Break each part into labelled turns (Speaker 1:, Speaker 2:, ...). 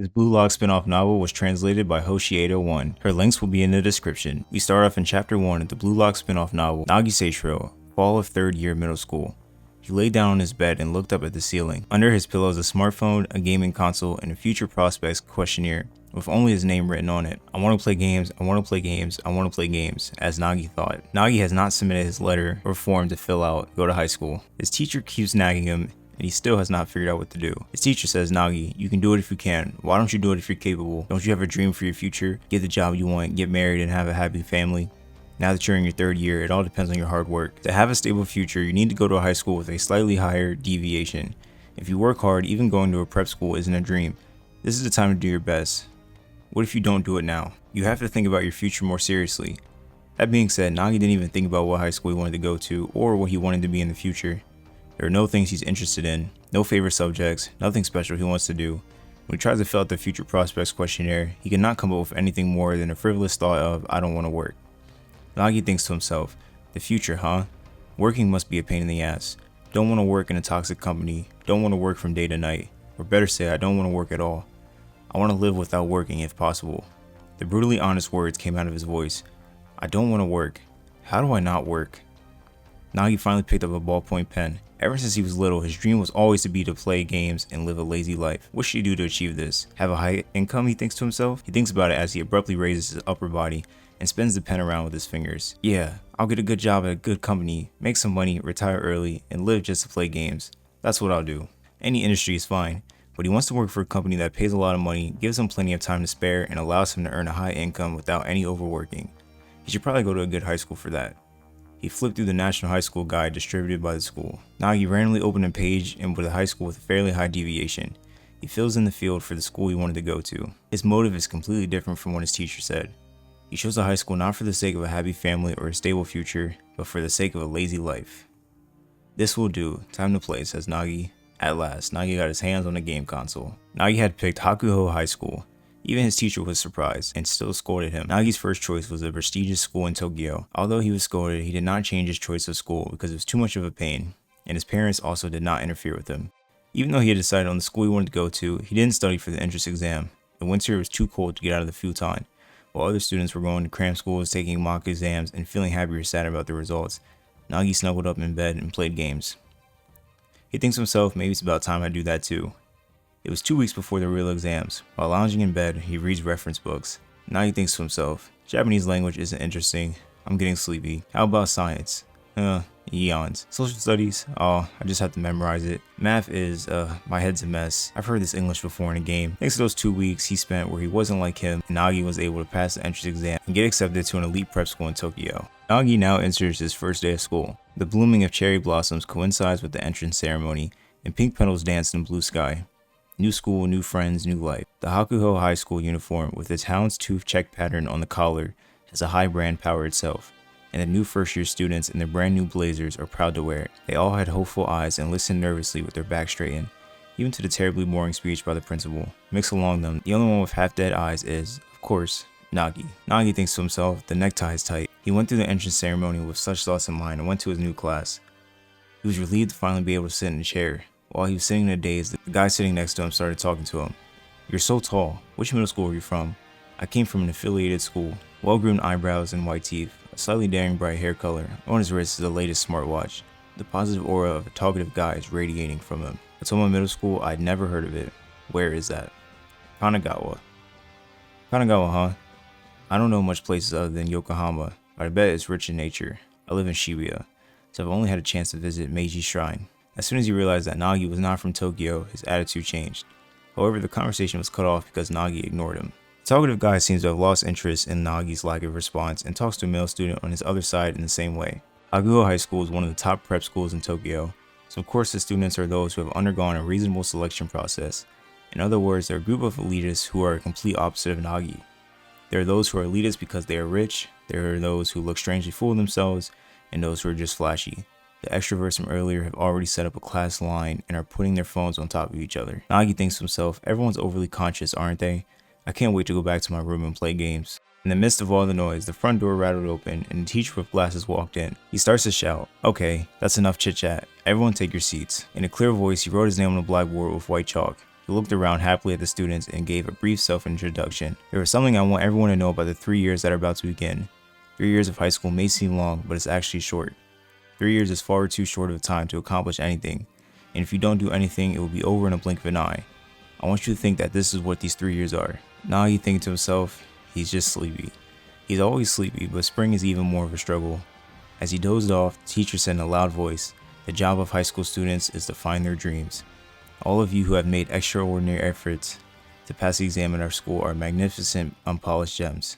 Speaker 1: This bluelock spinoff novel was translated by Hoshi801. Her links will be in the description. We start off in chapter 1 of the bluelock spinoff novel, Nagi Seishiro, fall of 3rd year middle school. He lay down on his bed and looked up at the ceiling. Under his pillow is a smartphone, a gaming console, and a future prospects questionnaire with only his name written on it. I want to play games, I want to play games, I want to play games, as Nagi thought. Nagi has not submitted his letter or form to fill out, go to high school. His teacher keeps nagging him, and he still has not figured out what to do. His teacher says, Nagi, you can do it if you can. Why don't you do it if you're capable? Don't you have a dream for your future? Get the job you want, get married, and have a happy family. Now that you're in your 3rd year, it all depends on your hard work. To have a stable future, you need to go to a high school with a slightly higher deviation. If you work hard, even going to a prep school isn't a dream. This is the time to do your best. What if you don't do it now? You have to think about your future more seriously. That being said, Nagi didn't even think about what high school he wanted to go to or what he wanted to be in the future. There are no things he's interested in, no favorite subjects, nothing special he wants to do. When he tries to fill out the future prospects questionnaire, he cannot come up with anything more than a frivolous thought of, I don't want to work. Nagi thinks to himself, the future, huh? Working must be a pain in the ass. Don't want to work in a toxic company, don't want to work from day to night, or better say, I don't want to work at all. I want to live without working if possible. The brutally honest words came out of his voice. I don't want to work. How do I not work? Nagi finally picked up a ballpoint pen. Ever since he was little, his dream was always to be to play games and live a lazy life. What should he do to achieve this? Have a high income, he thinks to himself. He thinks about it as he abruptly raises his upper body and spins the pen around with his fingers. Yeah, I'll get a good job at a good company, make some money, retire early, and live just to play games. That's what I'll do. Any industry is fine, but he wants to work for a company that pays a lot of money, gives him plenty of time to spare, and allows him to earn a high income without any overworking. He should probably go to a good high school for that. He flipped through the National High School Guide distributed by the school. Nagi randomly opened a page and with a high school with a fairly high deviation. He fills in the field for the school he wanted to go to. His motive is completely different from what his teacher said. He chose a high school not for the sake of a happy family or a stable future, but for the sake of a lazy life. This will do. Time to play, says Nagi. At last, Nagi got his hands on a game console. Nagi had picked Hakuho High School. Even his teacher was surprised and still scolded him. Nagi's first choice was a prestigious school in Tokyo. Although he was scolded, he did not change his choice of school because it was too much of a pain, and his parents also did not interfere with him. Even though he had decided on the school he wanted to go to, he didn't study for the entrance exam. The winter was too cold to get out of the futon. While other students were going to cram schools, taking mock exams, and feeling happy or sad about the results, Nagi snuggled up in bed and played games. He thinks to himself, maybe it's about time I do that too. It was 2 weeks before the real exams. While lounging in bed, he reads reference books. Nagi thinks to himself, Japanese language isn't interesting. I'm getting sleepy. How about science? He yawns. Social studies? Oh, I just have to memorize it. Math is, my head's a mess. I've heard this English before in a game. Thanks to those 2 weeks he spent where he wasn't like him, Nagi was able to pass the entrance exam and get accepted to an elite prep school in Tokyo. Nagi now enters his first day of school. The blooming of cherry blossoms coincides with the entrance ceremony, and pink petals dance in blue sky. New school, new friends, new life. The Hakuho High School uniform with its houndstooth check pattern on the collar has a high brand power itself, and the new first year students in their brand new blazers are proud to wear it. They all had hopeful eyes and listened nervously with their backs straightened, even to the terribly boring speech by the principal. Mixed along them, the only one with half dead eyes is, of course, Nagi. Nagi thinks to himself, the necktie is tight. He went through the entrance ceremony with such thoughts in mind and went to his new class. He was relieved to finally be able to sit in a chair. While he was sitting in a daze, the guy sitting next to him started talking to him. You're so tall. Which middle school are you from? I came from an affiliated school. Well-groomed eyebrows and white teeth, a slightly daring bright hair color. On his wrist is the latest smartwatch. The positive aura of a talkative guy is radiating from him. I told my middle school I'd never heard of it. Where is that? Kanagawa. Kanagawa, huh? I don't know much places other than Yokohama, but I bet it's rich in nature. I live in Shibuya, so I've only had a chance to visit Meiji Shrine. As soon as he realized that Nagi was not from Tokyo, his attitude changed. However, the conversation was cut off because Nagi ignored him. The talkative guy seems to have lost interest in Nagi's lack of response and talks to a male student on his other side in the same way. Hakuho High School is one of the top prep schools in Tokyo, so of course the students are those who have undergone a reasonable selection process. In other words, they're a group of elitists who are a complete opposite of Nagi. There are those who are elitists because they are rich, there are those who look strangely full of themselves, and those who are just flashy. The extroverts from earlier have already set up a class line and are putting their phones on top of each other. Nagi thinks to himself, everyone's overly conscious, aren't they? I can't wait to go back to my room and play games. In the midst of all the noise, the front door rattled open and the teacher with glasses walked in. He starts to shout, okay, that's enough chit chat. Everyone take your seats. In a clear voice, he wrote his name on the blackboard with white chalk. He looked around happily at the students and gave a brief self-introduction. There was something I want everyone to know about the 3 years that are about to begin. 3 years of high school may seem long, but it's actually short. 3 years is far too short of a time to accomplish anything, and if you don't do anything, it will be over in a blink of an eye. I want you to think that this is what these 3 years are. Nagi thinking to himself, he's just sleepy. He's always sleepy, but spring is even more of a struggle. As he dozed off, the teacher said in a loud voice, "The job of high school students is to find their dreams. All of you who have made extraordinary efforts to pass the exam in our school are magnificent, unpolished gems."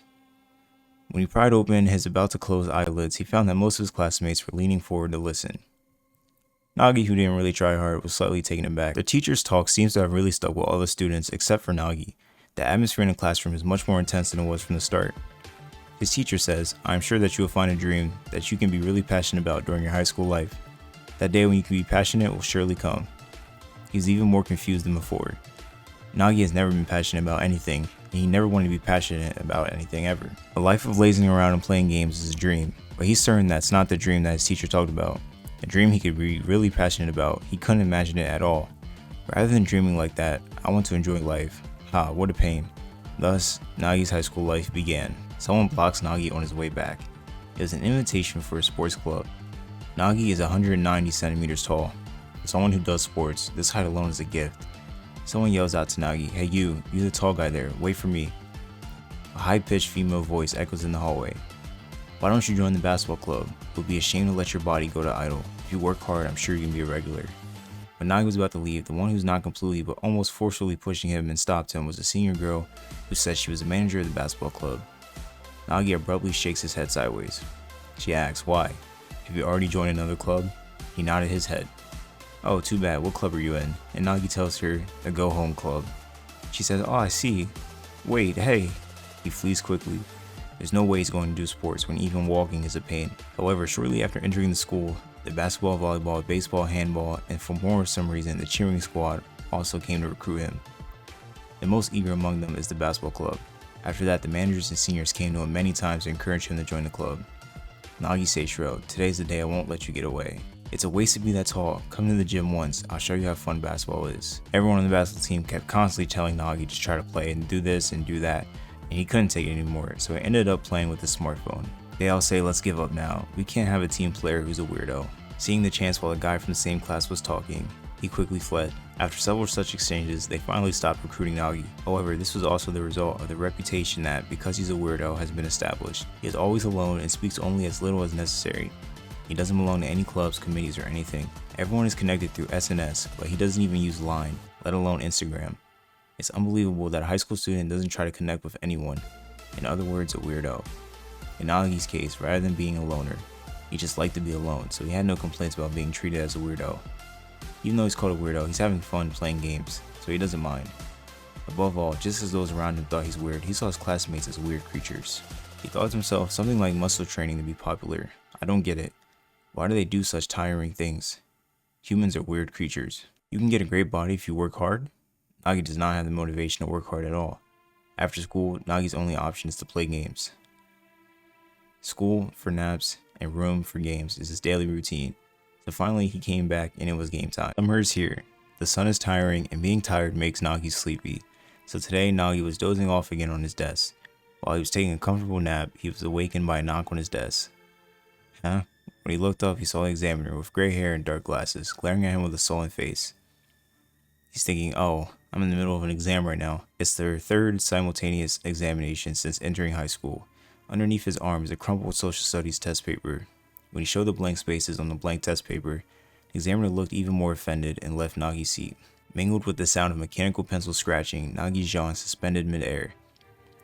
Speaker 1: When he pried open his about to close eyelids, he found that most of his classmates were leaning forward to listen. Nagi, who didn't really try hard, was slightly taken aback. The teacher's talk seems to have really stuck with all the students except for Nagi. The atmosphere in the classroom is much more intense than it was from the start. His teacher says, "I am sure that you will find a dream that you can be really passionate about during your high school life. That day when you can be passionate will surely come." He was even more confused than before. Nagi has never been passionate about anything, and he never wanted to be passionate about anything ever. A life of lazing around and playing games is a dream, but he's certain that's not the dream that his teacher talked about. A dream he could be really passionate about, he couldn't imagine it at all. Rather than dreaming like that, I want to enjoy life. Ha, what a pain. Thus, Nagi's high school life began. Someone blocks Nagi on his way back. It was an invitation for a sports club. Nagi is 190 centimeters tall. For someone who does sports, this height alone is a gift. Someone yells out to Nagi, "Hey you the tall guy there, wait for me." A high-pitched female voice echoes in the hallway. "Why don't you join the basketball club? It would be a shame to let your body go to idle. If you work hard, I'm sure you can be a regular." When Nagi was about to leave, the one who's not completely but almost forcefully pushing him and stopped him was a senior girl who said she was the manager of the basketball club. Nagi abruptly shakes his head sideways. She asks, "Why? Have you already joined another club?" He nodded his head. "Oh, too bad. What club are you in?" And Nagi tells her the Go Home Club. She says, "Oh, I see. Wait, hey." He flees quickly. There's no way he's going to do sports when even walking is a pain. However, shortly after entering the school, the basketball, volleyball, baseball, handball, and for more some reason, the cheering squad also came to recruit him. The most eager among them is the basketball club. After that, the managers and seniors came to him many times to encourage him to join the club. Nagi Seishiro, today's the day I won't let you get away. It's a waste to be that tall. Come to the gym once. I'll show you how fun basketball is. Everyone on the basketball team kept constantly telling Nagi to try to play and do this and do that, and he couldn't take it anymore, so he ended up playing with his smartphone. They all say, "Let's give up now. We can't have a team player who's a weirdo." Seeing the chance while a guy from the same class was talking, he quickly fled. After several such exchanges, they finally stopped recruiting Nagi. However, this was also the result of the reputation that, because he's a weirdo, has been established. He is always alone and speaks only as little as necessary. He doesn't belong to any clubs, committees, or anything. Everyone is connected through SNS, but he doesn't even use Line, let alone Instagram. It's unbelievable that a high school student doesn't try to connect with anyone. In other words, a weirdo. In Nagi's case, rather than being a loner, he just liked to be alone, so he had no complaints about being treated as a weirdo. Even though he's called a weirdo, he's having fun playing games, so he doesn't mind. Above all, just as those around him thought he's weird, he saw his classmates as weird creatures. He thought to himself, something like muscle training to be popular. I don't get it. Why do they do such tiring things? Humans are weird creatures. You can get a great body if you work hard. Nagi does not have the motivation to work hard at all. After school, Nagi's only option is to play games. School for naps and room for games is his daily routine. So finally he came back and it was game time. Summer is here. The sun is tiring and being tired makes Nagi sleepy. So today Nagi was dozing off again on his desk. While he was taking a comfortable nap, he was awakened by a knock on his desk. Huh? When he looked up, he saw the examiner with gray hair and dark glasses, glaring at him with a sullen face. He's thinking, oh, I'm in the middle of an exam right now. It's their third simultaneous examination since entering high school. Underneath his arm is a crumpled social studies test paper. When he showed the blank spaces on the blank test paper, the examiner looked even more offended and left Nagi's seat. Mingled with the sound of mechanical pencil scratching, Nagi's jaw suspended midair.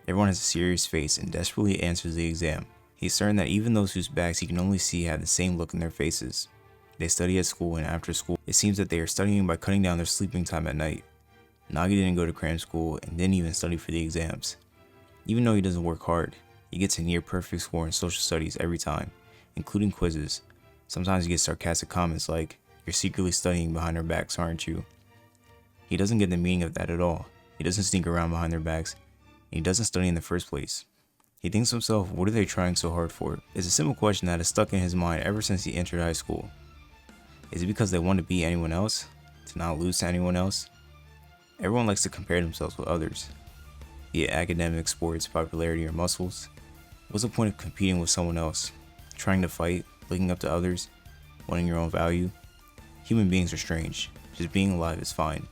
Speaker 1: Everyone has a serious face and desperately answers the exam. He's certain that even those whose backs he can only see have the same look in their faces. They study at school, and after school, it seems that they are studying by cutting down their sleeping time at night. Nagi didn't go to cram school and didn't even study for the exams. Even though he doesn't work hard, he gets a near perfect score in social studies every time, including quizzes. Sometimes he gets sarcastic comments like, "You're secretly studying behind our backs, aren't you?" He doesn't get the meaning of that at all. He doesn't sneak around behind their backs, and he doesn't study in the first place. He thinks to himself, what are they trying so hard for? It's a simple question that has stuck in his mind ever since he entered high school. Is it because they want to be anyone else? To not lose to anyone else? Everyone likes to compare themselves with others, be it academic, sports, popularity, or muscles. What's the point of competing with someone else? Trying to fight, looking up to others, wanting your own value? Human beings are strange. Just being alive is fine.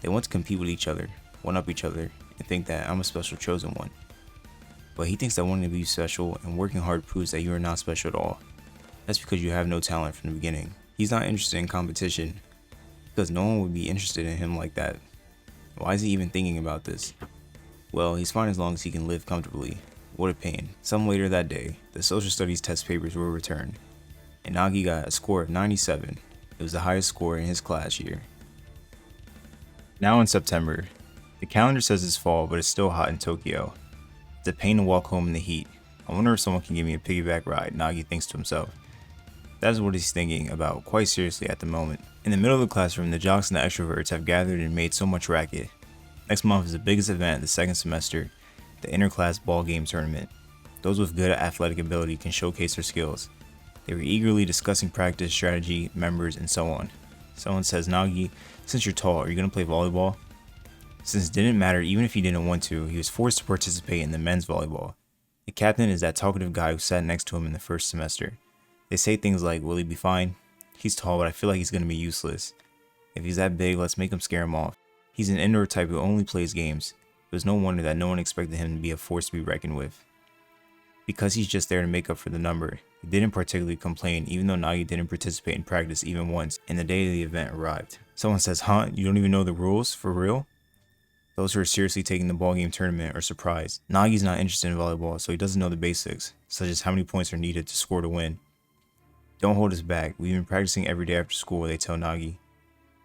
Speaker 1: They want to compete with each other, one up each other, and think that I'm a special chosen one. But he thinks that wanting to be special and working hard proves that you are not special at all. That's because you have no talent from the beginning. He's not interested in competition because no one would be interested in him like that. Why is he even thinking about this? Well, he's fine as long as he can live comfortably. What a pain. Some later that day, the social studies test papers were returned, and Nagi got a score of 97. It was the highest score in his class year. Now in September, the calendar says it's fall, but it's still hot in Tokyo. It's a pain to walk home in the heat. I wonder if someone can give me a piggyback ride, Nagi thinks to himself. That is what he's thinking about quite seriously at the moment. In the middle of the classroom, the jocks and the extroverts have gathered and made so much racket. Next month is the biggest event of the second semester, the interclass ball game tournament. Those with good athletic ability can showcase their skills. They were eagerly discussing practice, strategy, members, and so on. Someone says, Nagi, since you're tall, are you going to play volleyball? Since it didn't matter even if he didn't want to, he was forced to participate in the men's volleyball. The captain is that talkative guy who sat next to him in the first semester. They say things like, will he be fine? He's tall, but I feel like he's going to be useless. If he's that big, let's make him scare him off. He's an indoor type who only plays games. It was no wonder that no one expected him to be a force to be reckoned with. Because he's just there to make up for the number, he didn't particularly complain even though Nagi didn't participate in practice even once, and the day of the event arrived. Someone says, huh? You don't even know the rules? For real? Those who are seriously taking the ballgame tournament are surprised. Nagi's not interested in volleyball, so he doesn't know the basics, such as how many points are needed to score to win. Don't hold us back, we've been practicing every day after school, they tell Nagi.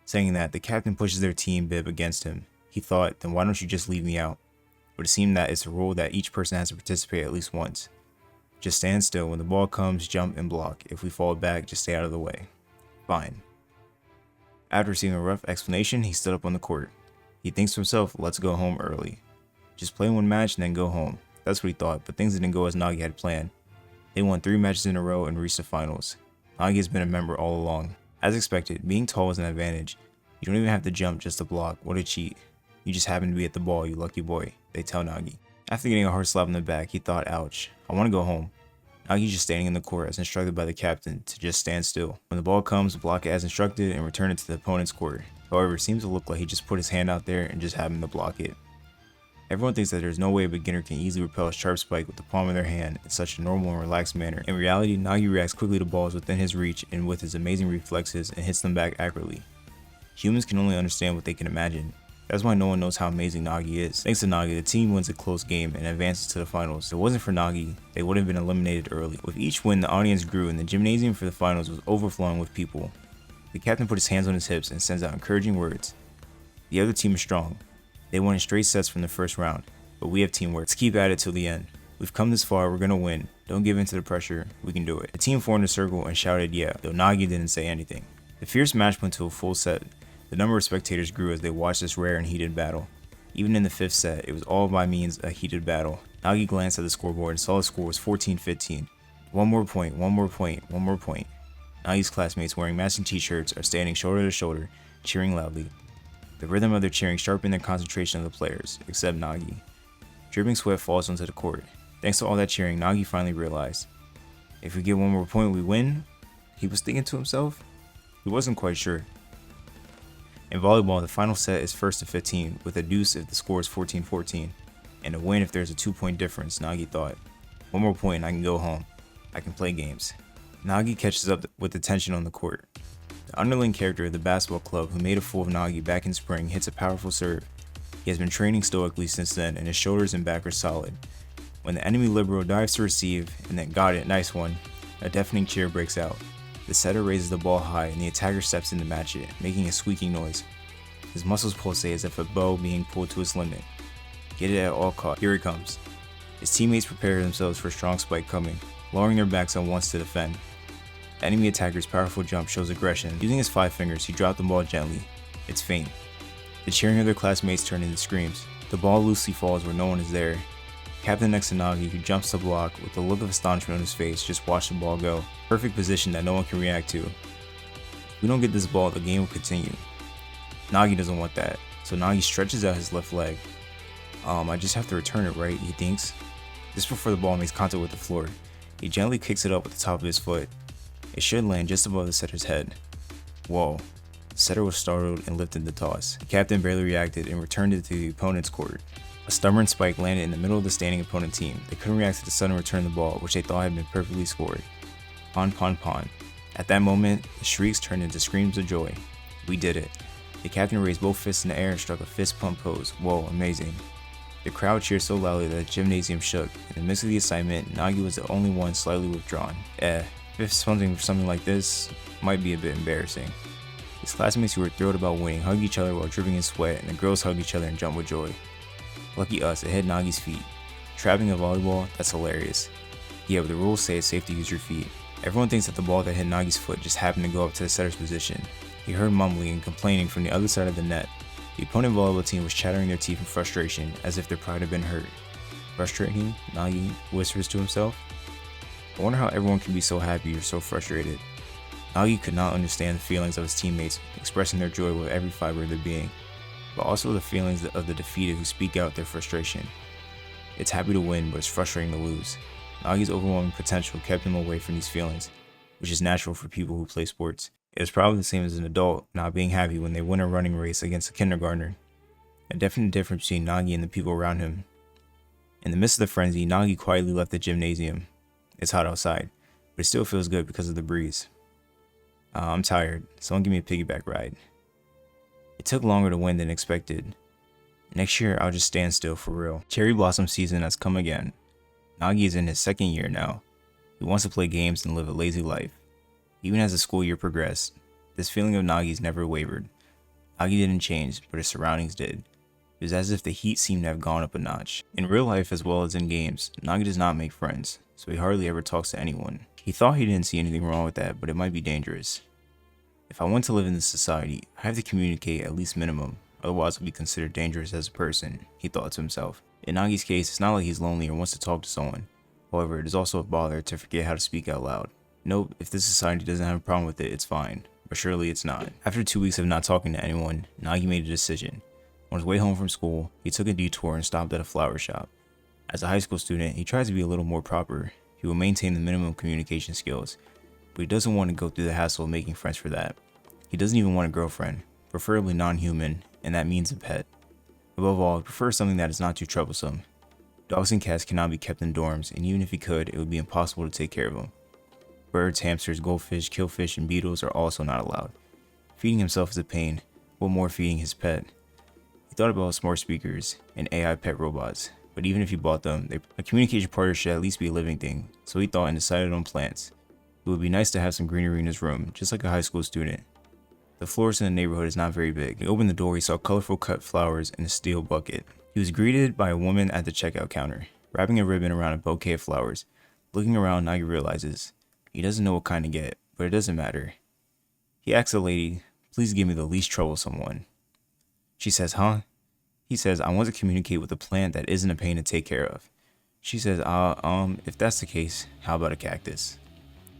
Speaker 1: Saying that, the captain pushes their team bib against him. He thought, then why don't you just leave me out? But it seemed that it's a rule that each person has to participate at least once. Just stand still. When the ball comes, jump and block. If we fall back, just stay out of the way. Fine. After receiving a rough explanation, he stood up on the court. He thinks to himself, let's go home early. Just play one match and then go home. That's what he thought, but things didn't go as Nagi had planned. They won 3 matches in a row and reached the finals. Nagi has been a member all along. As expected, being tall was an advantage. You don't even have to jump just to block. What a cheat. You just happen to be at the ball, you lucky boy, they tell Nagi. After getting a hard slap in the back, he thought, ouch, I want to go home. Nagi's just standing in the court as instructed by the captain to just stand still. When the ball comes, block it as instructed and return it to the opponent's court. However, it seems to look like he just put his hand out there and just happened to block it. Everyone thinks that there's no way a beginner can easily repel a sharp spike with the palm of their hand in such a normal and relaxed manner. In reality, Nagi reacts quickly to balls within his reach and with his amazing reflexes and hits them back accurately. Humans can only understand what they can imagine. That's why no one knows how amazing Nagi is. Thanks to Nagi, the team wins a close game and advances to the finals. If it wasn't for Nagi, they would have been eliminated early. With each win, the audience grew and the gymnasium for the finals was overflowing with people. The captain put his hands on his hips and sends out encouraging words. The other team is strong. They won in straight sets from the first round, but we have teamwork. Let's keep at it till the end. We've come this far, we're gonna win. Don't give in to the pressure, we can do it. The team formed a circle and shouted yeah, though Nagi didn't say anything. The fierce match went to a full set. The number of spectators grew as they watched this rare and heated battle. Even in the 5th set, it was all by means a heated battle. Nagi glanced at the scoreboard and saw the score was 14-15. One more point, one more point, one more point. Nagi's classmates wearing matching t-shirts are standing shoulder to shoulder, cheering loudly. The rhythm of their cheering sharpened their concentration of the players, except Nagi. Dripping sweat falls onto the court. Thanks to all that cheering, Nagi finally realized. If we get one more point, we win? He was thinking to himself. He wasn't quite sure. In volleyball, the final set is 1-15, with a deuce if the score is 14-14, and a win if there's a 2-point difference, Nagi thought. One more point and I can go home. I can play games. Nagi catches up with the tension on the court. The underling character of the basketball club who made a fool of Nagi back in spring hits a powerful serve. He has been training stoically since then and his shoulders and back are solid. When the enemy libero dives to receive and then got it, nice one, a deafening cheer breaks out. The setter raises the ball high and the attacker steps in to match it, making a squeaking noise. His muscles pulsate as if a bow being pulled to its limit. Get it at all costs. Here it comes. His teammates prepare themselves for a strong spike coming, lowering their backs at once to defend. The enemy attacker's powerful jump shows aggression. Using his 5 fingers, he dropped the ball gently. It's faint. The cheering of their classmates turn into screams. The ball loosely falls where no one is there. Captain next to Nagi, who jumps to block with a look of astonishment on his face, just watched the ball go. Perfect position that no one can react to. If we don't get this ball, the game will continue. Nagi doesn't want that, so So Nagi stretches out his left leg. I just have to return it, right? He thinks. Just before the ball makes contact with the floor, he gently kicks it up with the top of his foot. It should land just above the setter's head. Whoa. The setter was startled and lifted the toss. The captain barely reacted and returned it to the opponent's court. A stubborn spike landed in the middle of the standing opponent team. They couldn't react to the sudden return of the ball, which they thought had been perfectly scored. Pon pon pon. At that moment, the shrieks turned into screams of joy. We did it. The captain raised both fists in the air and struck a fist pump pose. Whoa, amazing. The crowd cheered so loudly that the gymnasium shook. In the midst of the excitement, Nagi was the only one slightly withdrawn. Fist pumping for something like this might be a bit embarrassing. His classmates who were thrilled about winning hugged each other while dripping in sweat, and the girls hugged each other and jumped with joy. Lucky us, it hit Nagi's feet. Trapping a volleyball? That's hilarious. Yeah, but the rules say it's safe to use your feet. Everyone thinks that the ball that hit Nagi's foot just happened to go up to the setter's position. He heard mumbling and complaining from the other side of the net. The opponent volleyball team was chattering their teeth in frustration, as if their pride had been hurt. Frustrating? Nagi whispers to himself. I wonder how everyone can be so happy or so frustrated. Nagi could not understand the feelings of his teammates, expressing their joy with every fiber of their being, but also the feelings of the defeated who speak out their frustration. It's happy to win, but it's frustrating to lose. Nagi's overwhelming potential kept him away from these feelings, which is natural for people who play sports. It was probably the same as an adult not being happy when they win a running race against a kindergartner. A definite difference between Nagi and the people around him. In the midst of the frenzy, Nagi quietly left the gymnasium. It's hot outside, but it still feels good because of the breeze. I'm tired. Someone give me a piggyback ride. It took longer to win than expected. Next year, I'll just stand still for real. Cherry blossom season has come again. Nagi is in his second year now. He wants to play games and live a lazy life. Even as the school year progressed, this feeling of Nagi's never wavered. Nagi didn't change, but his surroundings did. It was as if the heat seemed to have gone up a notch. In real life as well as in games, Nagi does not make friends, so he hardly ever talks to anyone. He thought he didn't see anything wrong with that, but it might be dangerous. If I want to live in this society, I have to communicate at least minimum, otherwise I'll be considered dangerous as a person, he thought to himself. In Nagi's case, it's not like he's lonely or wants to talk to someone. However, it is also a bother to forget how to speak out loud. Nope, if this society doesn't have a problem with it, it's fine. But surely it's not. After 2 weeks of not talking to anyone, Nagi made a decision. On his way home from school, he took a detour and stopped at a flower shop. As a high school student, he tries to be a little more proper. He will maintain the minimum communication skills, but he doesn't want to go through the hassle of making friends for that. He doesn't even want a girlfriend, preferably non-human, and that means a pet. Above all, he prefers something that is not too troublesome. Dogs and cats cannot be kept in dorms, and even if he could, it would be impossible to take care of them. Birds, hamsters, goldfish, killfish, and beetles are also not allowed. Feeding himself is a pain, what more feeding his pet? He thought about smart speakers and AI pet robots, but even if he bought them, a communication partner should at least be a living thing, so he thought and decided on plants. It would be nice to have some greenery in his room, just like a high school student. The florist in the neighborhood is not very big. He opened the door, he saw colorful cut flowers in a steel bucket. He was greeted by a woman at the checkout counter, wrapping a ribbon around a bouquet of flowers. Looking around, Nagi realizes he doesn't know what kind to get, but it doesn't matter. He asks the lady, please give me the least troublesome one. She says, huh? He says, I want to communicate with a plant that isn't a pain to take care of. She says, if that's the case, how about a cactus?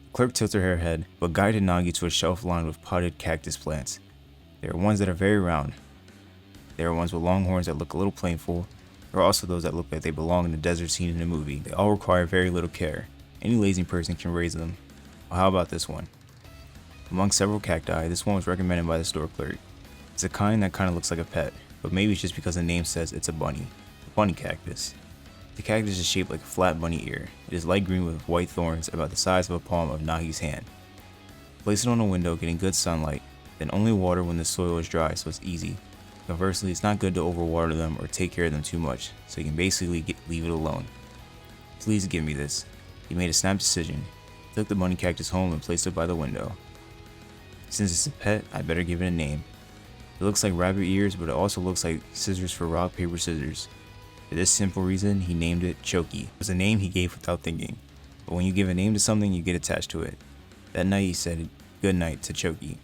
Speaker 1: The clerk tilted her head, but guided Nagi to a shelf lined with potted cactus plants. There are ones that are very round. There are ones with long horns that look a little plainful. There are also those that look like they belong in a desert scene in a movie. They all require very little care. Any lazy person can raise them. Well, how about this one? Among several cacti, this one was recommended by the store clerk. It's a kind that kind of looks like a pet, but maybe it's just because the name says it's a bunny. A bunny cactus. The cactus is shaped like a flat bunny ear. It is light green with white thorns about the size of a palm of Nagi's hand. Place it on a window getting good sunlight, then only water when the soil is dry so it's easy. Conversely, it's not good to overwater them or take care of them too much, so you can basically leave it alone. Please give me this. He made a snap decision. He took the bunny cactus home and placed it by the window. Since it's a pet, I better give it a name. It looks like rabbit ears, but it also looks like scissors for rock, paper, scissors. For this simple reason, he named it Chokey. It was a name he gave without thinking, but when you give a name to something, you get attached to it. That night he said, good night to Chokey.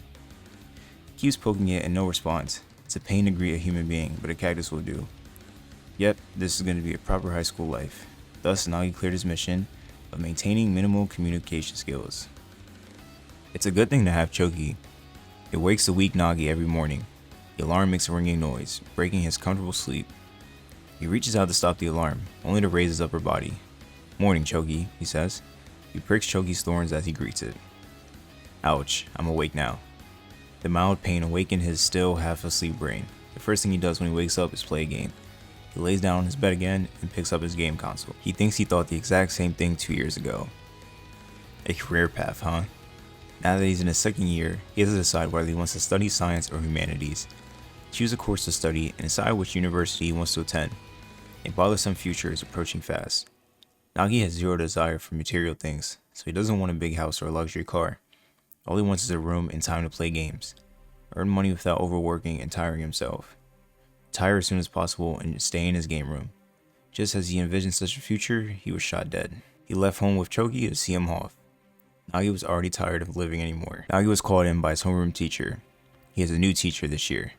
Speaker 1: He keeps poking it and no response. It's a pain to greet a human being, but a cactus will do. Yep, this is going to be a proper high school life. Thus, Nagi cleared his mission of maintaining minimal communication skills. It's a good thing to have Chokey. It wakes the weak Nagi every morning. The alarm makes a ringing noise, breaking his comfortable sleep. He reaches out to stop the alarm, only to raise his upper body. "Morning, Chokey," he says. He pricks Chokey's thorns as he greets it. "Ouch, I'm awake now." The mild pain awakened his still half-asleep brain. The first thing he does when he wakes up is play a game. He lays down on his bed again and picks up his game console. He thinks he thought the exact same thing 2 years ago. A career path, huh? Now that he's in his second year, he has to decide whether he wants to study science or humanities. Choose a course to study and decide which university he wants to attend. A bothersome future is approaching fast. Nagi has zero desire for material things, so he doesn't want a big house or a luxury car. All he wants is a room and time to play games. Earn money without overworking and tiring himself. Retire as soon as possible and stay in his game room. Just as he envisioned such a future, he was shot dead. He left home with Chokey to see him off. Nagi was already tired of living anymore. Nagi was called in by his homeroom teacher. He has a new teacher this year.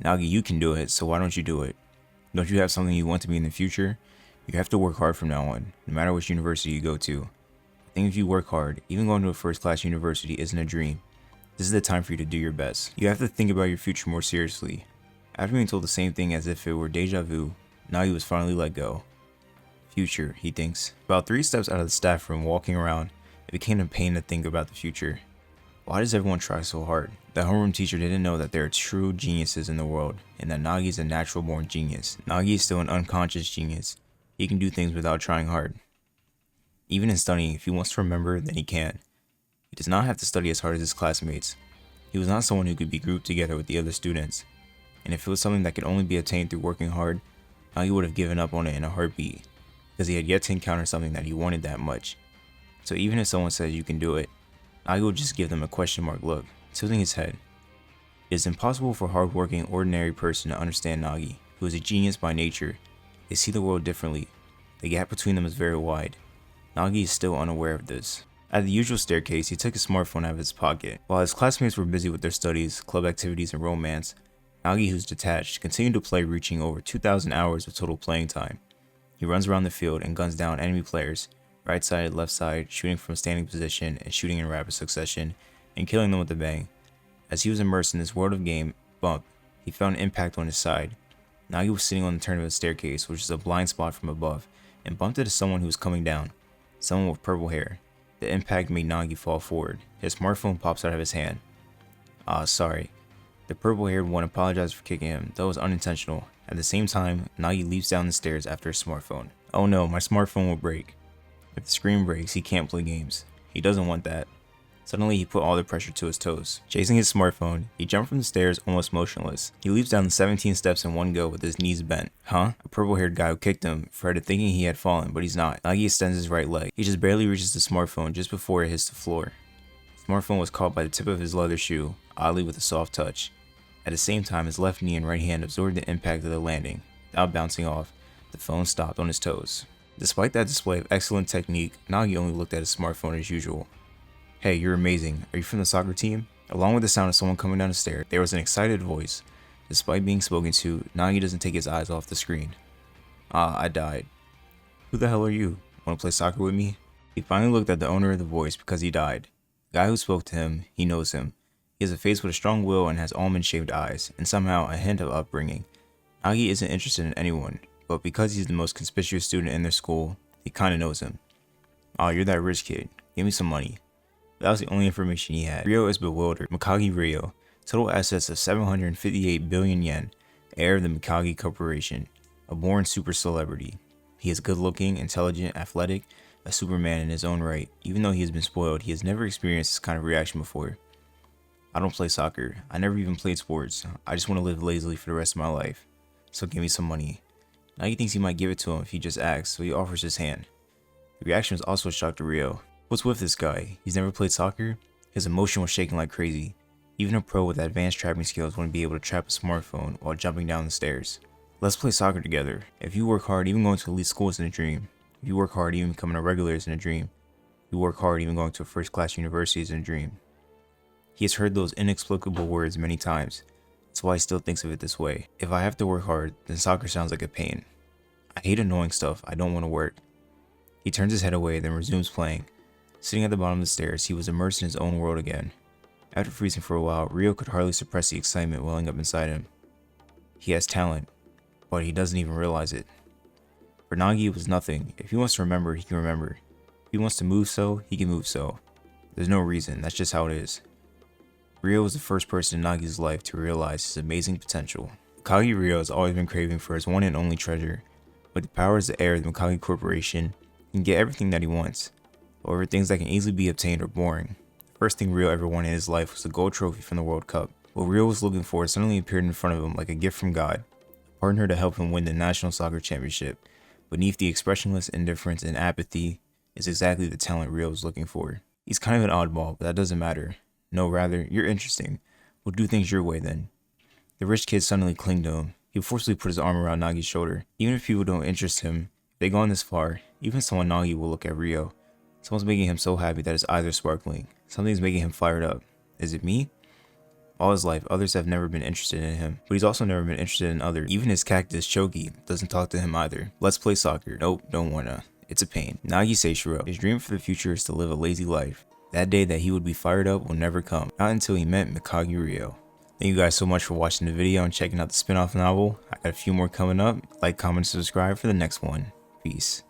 Speaker 1: "Nagi, you can do it, so why don't you do it? Don't you have something you want to be in the future? You have to work hard from now on, no matter which university you go to. I think if you work hard, even going to a first-class university isn't a dream. This is the time for you to do your best. You have to think about your future more seriously." After being told the same thing as if it were deja vu, Nagi was finally let go. Future, he thinks. About 3 steps out of the staff room walking around, it became a pain to think about the future. Why does everyone try so hard? The homeroom teacher didn't know that there are true geniuses in the world, and that Nagi is a natural born genius. Nagi is still an unconscious genius. He can do things without trying hard. Even in studying, if he wants to remember, then he can. He does not have to study as hard as his classmates. He was not someone who could be grouped together with the other students. And if it was something that could only be attained through working hard, Nagi would have given up on it in a heartbeat, because he had yet to encounter something that he wanted that much. So even if someone says you can do it, Nagi would just give them a question mark look, tilting his head. It is impossible for a hard-working, ordinary person to understand Nagi, who is a genius by nature. They see the world differently. The gap between them is very wide. Nagi is still unaware of this. At the usual staircase, he took his smartphone out of his pocket. While his classmates were busy with their studies, club activities, and romance, Nagi, who's detached, continued to play, reaching over 2,000 hours of total playing time. He runs around the field and guns down enemy players, right side, left side, shooting from standing position and shooting in rapid succession, and killing them with a bang. As he was immersed in this world of game, bump, he felt an impact on his side. Nagi was sitting on the turn of the staircase, which is a blind spot from above, and bumped into someone who was coming down, someone with purple hair. The impact made Nagi fall forward. His smartphone pops out of his hand. Sorry. The purple-haired one apologized for kicking him, though it was unintentional. At the same time, Nagi leaps down the stairs after his smartphone. "Oh no, my smartphone will break." If the screen breaks, he can't play games. He doesn't want that. Suddenly, he put all the pressure to his toes. Chasing his smartphone, he jumped from the stairs almost motionless. He leaps down the 17 steps in one go with his knees bent. A purple-haired guy who kicked him, fretted thinking he had fallen, but he's not. Nagi extends his right leg. He just barely reaches the smartphone just before it hits the floor. The smartphone was caught by the tip of his leather shoe, oddly with a soft touch. At the same time, his left knee and right hand absorbed the impact of the landing. Without bouncing off, the phone stopped on his toes. Despite that display of excellent technique, Nagi only looked at his smartphone as usual. "Hey, you're amazing. Are you from the soccer team?" Along with the sound of someone coming down the stairs, there was an excited voice. Despite being spoken to, Nagi doesn't take his eyes off the screen. I died." "Who the hell are you? Want to play soccer with me?" He finally looked at the owner of the voice because he died. The guy who spoke to him, he knows him. He has a face with a strong will and has almond-shaped eyes, and somehow a hint of upbringing. Nagi isn't interested in anyone, but because he's the most conspicuous student in their school, he kinda knows him. You're that rich kid. Give me some money." That was the only information he had. Ryo is bewildered. Mikage Ryo, total assets of 758 billion yen, heir of the Mikage Corporation, a born super celebrity. He is good looking, intelligent, athletic, a superman in his own right. Even though he has been spoiled, he has never experienced this kind of reaction before. "I don't play soccer. I never even played sports. I just want to live lazily for the rest of my life. So give me some money." Nagi thinks he might give it to him if he just asks, so he offers his hand. The reaction was also a shock to Ryo. What's with this guy? He's never played soccer? His emotion was shaking like crazy. Even a pro with advanced trapping skills wouldn't be able to trap a smartphone while jumping down the stairs. "Let's play soccer together. If you work hard, even going to elite school isn't a dream. If you work hard, even becoming a regular isn't a dream. If you work hard, even going to a first-class university isn't a dream." He has heard those inexplicable words many times. That's why he still thinks of it this way. If I have to work hard, then soccer sounds like a pain. "I hate annoying stuff. I don't want to work." He turns his head away, then resumes playing. Sitting at the bottom of the stairs, he was immersed in his own world again. After freezing for a while, Ryo could hardly suppress the excitement welling up inside him. He has talent, but he doesn't even realize it. For Nagi, it was nothing. If he wants to remember, he can remember. If he wants to move so, he can move so. There's no reason, that's just how it is. Ryo was the first person in Nagi's life to realize his amazing potential. Mikage Ryo has always been craving for his one and only treasure. With the power as the heir of the Mikage Corporation, he can get everything that he wants. However, things that can easily be obtained are boring. The first thing Ryo ever wanted in his life was a gold trophy from the World Cup. What Ryo was looking for suddenly appeared in front of him like a gift from God, a partner to help him win the National Soccer Championship. Beneath the expressionless indifference and apathy is exactly the talent Ryo was looking for. He's kind of an oddball, but that doesn't matter. No, rather, you're interesting. We'll do things your way then. The rich kid suddenly clinged to him. He forcefully put his arm around Nagi's shoulder. Even if people don't interest him, if they've gone this far, even someone Nagi will look at Ryo. Someone's making him so happy that his eyes are sparkling. Something's making him fired up. Is it me? All his life, others have never been interested in him, but he's also never been interested in others. Even his cactus, Chokey, doesn't talk to him either. Let's play soccer. Nope, don't wanna. It's a pain. Nagi Seishiro, his dream for the future is to live a lazy life. That day that he would be fired up will never come, not until he met Mikage Ryo. Thank you guys so much for watching the video and checking out the spin-off novel. I got a few more coming up. Like, comment, subscribe for the next one. Peace.